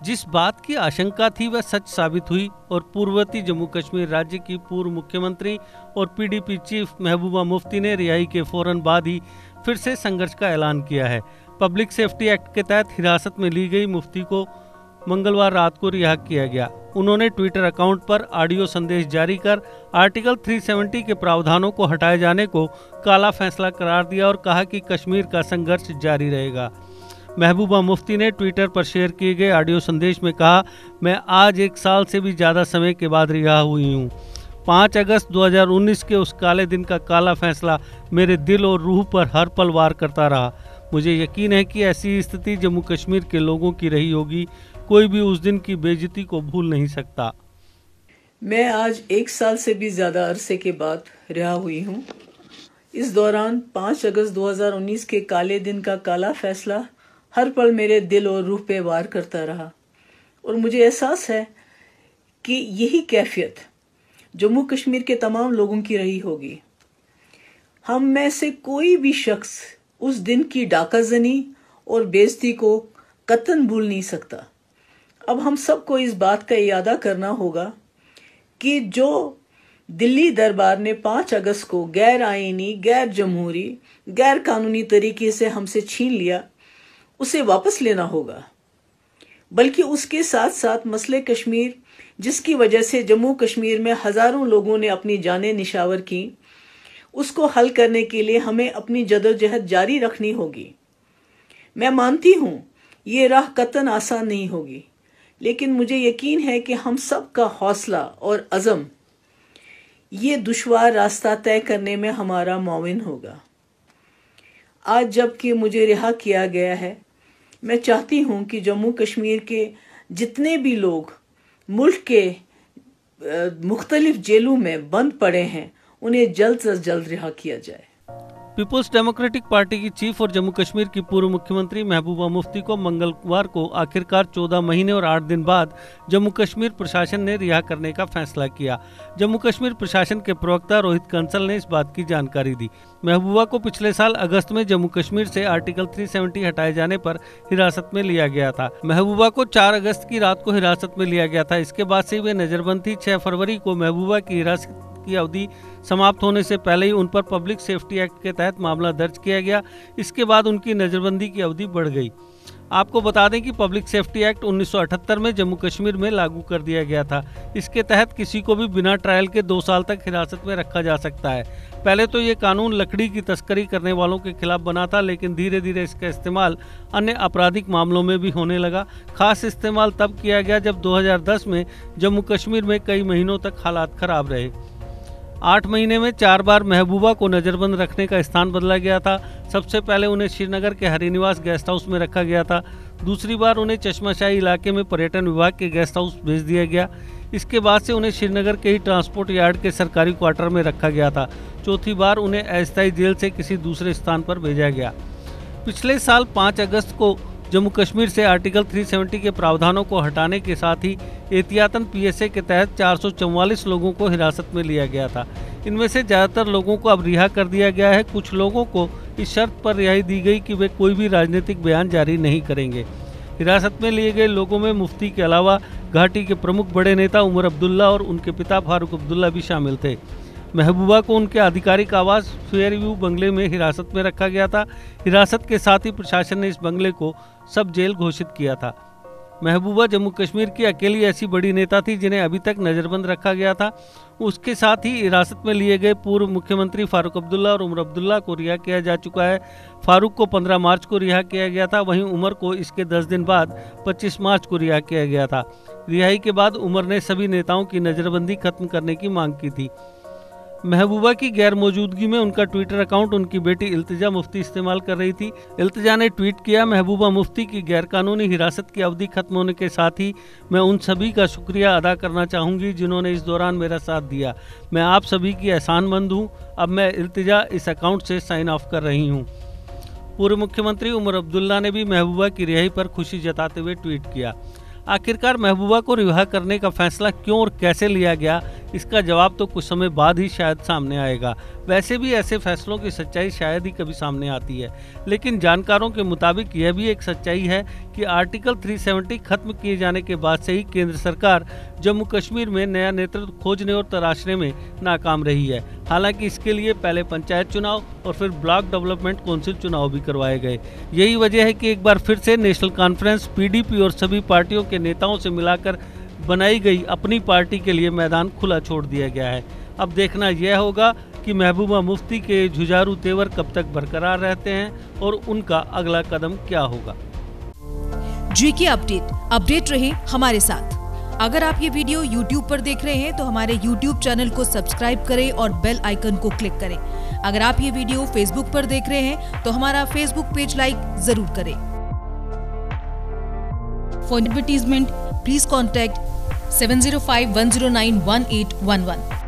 जिस बात की आशंका थी वह सच साबित हुई और पूर्ववर्ती जम्मू कश्मीर राज्य की पूर्व मुख्यमंत्री और पीडीपी चीफ महबूबा मुफ्ती ने रिहाई के फौरन बाद ही फिर से संघर्ष का ऐलान किया है। पब्लिक सेफ्टी एक्ट के तहत हिरासत में ली गई मुफ्ती को मंगलवार रात को रिहा किया गया। उन्होंने ट्विटर अकाउंट पर ऑडियो संदेश जारी कर आर्टिकल 370 के प्रावधानों को हटाए जाने को काला फैसला करार दिया और कहा कि कश्मीर का संघर्ष जारी रहेगा। महबूबा मुफ्ती ने ट्विटर पर शेयर किए गए ऑडियो संदेश में कहा, मैं आज 1 साल से भी ज़्यादा समय के बाद रिहा हुई हूँ। 5 अगस्त 2019 के उस काले दिन का काला फैसला मेरे दिल और रूह पर हर पल वार करता रहा। मुझे यकीन है कि ऐसी स्थिति जम्मू कश्मीर के लोगों की रही होगी। कोई भी उस दिन की बेइज्जती को भूल नहीं सकता। मैं आज 1 साल से भी ज़्यादा अरसे के बाद रिहा हुई हूँ। इस दौरान 5 अगस्त 2019 के काले दिन का काला फैसला हर पल मेरे दिल और रूह पे वार करता रहा और मुझे एहसास है कि यही कैफियत जम्मू कश्मीर के तमाम लोगों की रही होगी। हम में से कोई भी शख्स उस दिन की डाकाजनी और बेइज्जती को कतई भूल नहीं सकता। अब हम सबको इस बात का इरादा करना होगा कि जो दिल्ली दरबार ने 5 अगस्त को गैर आईनी, गैर जमहूरी, गैर कानूनी तरीके से हमसे छीन लिया, उसे वापस लेना होगा। बल्कि उसके साथ साथ मसले कश्मीर, जिसकी वजह से जम्मू कश्मीर में हज़ारों लोगों ने अपनी जानें निशावर की, उसको हल करने के लिए हमें अपनी जदोजहद जारी रखनी होगी। मैं मानती हूँ ये राह कतई आसान नहीं होगी, लेकिन मुझे यकीन है कि हम सब का हौसला और अज़म ये दुश्वार रास्ता तय करने में हमारा मुआविन होगा। आज जबकि मुझे रिहा किया गया है, मैं चाहती हूँ कि जम्मू कश्मीर के जितने भी लोग मुल्क के मुख्तलिफ जेलों में बंद पड़े हैं, उन्हें जल्द से जल्द रिहा किया जाए। पीपुल्स डेमोक्रेटिक पार्टी की चीफ और जम्मू कश्मीर की पूर्व मुख्यमंत्री महबूबा मुफ्ती को मंगलवार को आखिरकार 14 महीने और 8 दिन बाद जम्मू कश्मीर प्रशासन ने रिहा करने का फैसला किया। जम्मू कश्मीर प्रशासन के प्रवक्ता रोहित कंसल ने इस बात की जानकारी दी। महबूबा को पिछले साल अगस्त में जम्मू कश्मीर से आर्टिकल 370 हटाए जाने पर हिरासत में लिया गया था। महबूबा को 4 अगस्त की रात को हिरासत में लिया गया था। इसके बाद से वे नजरबंद थी। 6 फरवरी को महबूबा की हिरासत की अवधि समाप्त होने से पहले ही उन पर पब्लिक सेफ्टी एक्ट के तहत मामला दर्ज किया गया। इसके बाद उनकी नजरबंदी की अवधि बढ़ गई। आपको बता दें कि पब्लिक सेफ्टी एक्ट 1978 में जम्मू कश्मीर में लागू कर दिया गया था। इसके तहत किसी को भी बिना ट्रायल के 2 साल तक हिरासत में रखा जा सकता है। पहले तो ये कानून लकड़ी की तस्करी करने वालों के खिलाफ बना था, लेकिन धीरे धीरे इसका इस्तेमाल अन्य आपराधिक मामलों में भी होने लगा। खास इस्तेमाल तब किया गया जब 2010 में जम्मू कश्मीर में कई महीनों तक हालात खराब रहे। 8 महीने में 4 बार महबूबा को नज़रबंद रखने का स्थान बदला गया था। सबसे पहले उन्हें श्रीनगर के हरिनिवास गेस्ट हाउस में रखा गया था। दूसरी बार उन्हें चश्माशाही इलाके में पर्यटन विभाग के गेस्ट हाउस भेज दिया गया। इसके बाद से उन्हें श्रीनगर के ही ट्रांसपोर्ट यार्ड के सरकारी क्वार्टर में रखा गया था। चौथी बार उन्हें अस्थायी जेल से किसी दूसरे स्थान पर भेजा गया। पिछले साल 5 अगस्त को जम्मू कश्मीर से आर्टिकल 370 के प्रावधानों को हटाने के साथ ही एहतियातन पीएसए के तहत 444 लोगों को हिरासत में लिया गया था। इनमें से ज़्यादातर लोगों को अब रिहा कर दिया गया है। कुछ लोगों को इस शर्त पर रिहाई दी गई कि वे कोई भी राजनीतिक बयान जारी नहीं करेंगे। हिरासत में लिए गए लोगों में मुफ्ती के अलावा घाटी के प्रमुख बड़े नेता उमर अब्दुल्ला और उनके पिता फारूक अब्दुल्ला भी शामिल थे। महबूबा को उनके आधिकारिक आवास फेयरव्यू बंगले में हिरासत में रखा गया था। हिरासत के साथ ही प्रशासन ने इस बंगले को सब जेल घोषित किया था। महबूबा जम्मू कश्मीर की अकेली ऐसी बड़ी नेता थी जिन्हें अभी तक नज़रबंद रखा गया था। उसके साथ ही हिरासत में लिए गए पूर्व मुख्यमंत्री फारूक अब्दुल्ला और उमर अब्दुल्ला को रिहा किया जा चुका है। फारूक को 15 मार्च को रिहा किया गया था, वहीं उमर को इसके 10 दिन बाद 25 मार्च को रिहा किया गया था। रिहाई के बाद उमर ने सभी नेताओं की नज़रबंदी खत्म करने की मांग की थी। महबूबा की गैर मौजूदगी में उनका ट्विटर अकाउंट उनकी बेटी इल्तिजा मुफ्ती इस्तेमाल कर रही थी। इल्तिजा ने ट्वीट किया, महबूबा मुफ्ती की गैरकानूनी हिरासत की अवधि खत्म होने के साथ ही मैं उन सभी का शुक्रिया अदा करना चाहूँगी जिन्होंने इस दौरान मेरा साथ दिया। मैं आप सभी की एहसानमंद हूँ। अब मैं इल्तिजा इस अकाउंट से साइन ऑफ कर रही हूँ। पूर्व मुख्यमंत्री उमर अब्दुल्ला ने भी महबूबा की रिहाई पर खुशी जताते हुए ट्वीट किया। आखिरकार महबूबा को रिहा करने का फैसला क्यों और कैसे लिया गया, इसका जवाब तो कुछ समय बाद ही शायद सामने आएगा। वैसे भी ऐसे फैसलों की सच्चाई शायद ही कभी सामने आती है, लेकिन जानकारों के मुताबिक यह भी एक सच्चाई है कि आर्टिकल 370 खत्म किए जाने के बाद से ही केंद्र सरकार जम्मू कश्मीर में नया नेतृत्व खोजने और तराशने में नाकाम रही है। हालांकि इसके लिए पहले पंचायत चुनाव और फिर ब्लॉक डेवलपमेंट काउंसिल चुनाव भी करवाए गए। यही वजह है कि एक बार फिर से नेशनल कॉन्फ्रेंस, पीडीपी और सभी पार्टियों के नेताओं से मिलाकर बनाई गई अपनी पार्टी के लिए मैदान खुला छोड़ दिया गया है। अब देखना यह होगा कि महबूबा मुफ्ती के जुझारू तेवर कब तक बरकरार रहते हैं और उनका अगला कदम क्या होगा। GK अपडेट रहे हमारे साथ। अगर आप ये वीडियो YouTube पर देख रहे हैं तो हमारे YouTube चैनल को सब्सक्राइब करें और बेल आइकन को क्लिक करें। अगर आप ये वीडियो Facebook पर देख रहे हैं तो हमारा Facebook पेज लाइक जरूर करें। For advertisement, please contact 705-109-1811.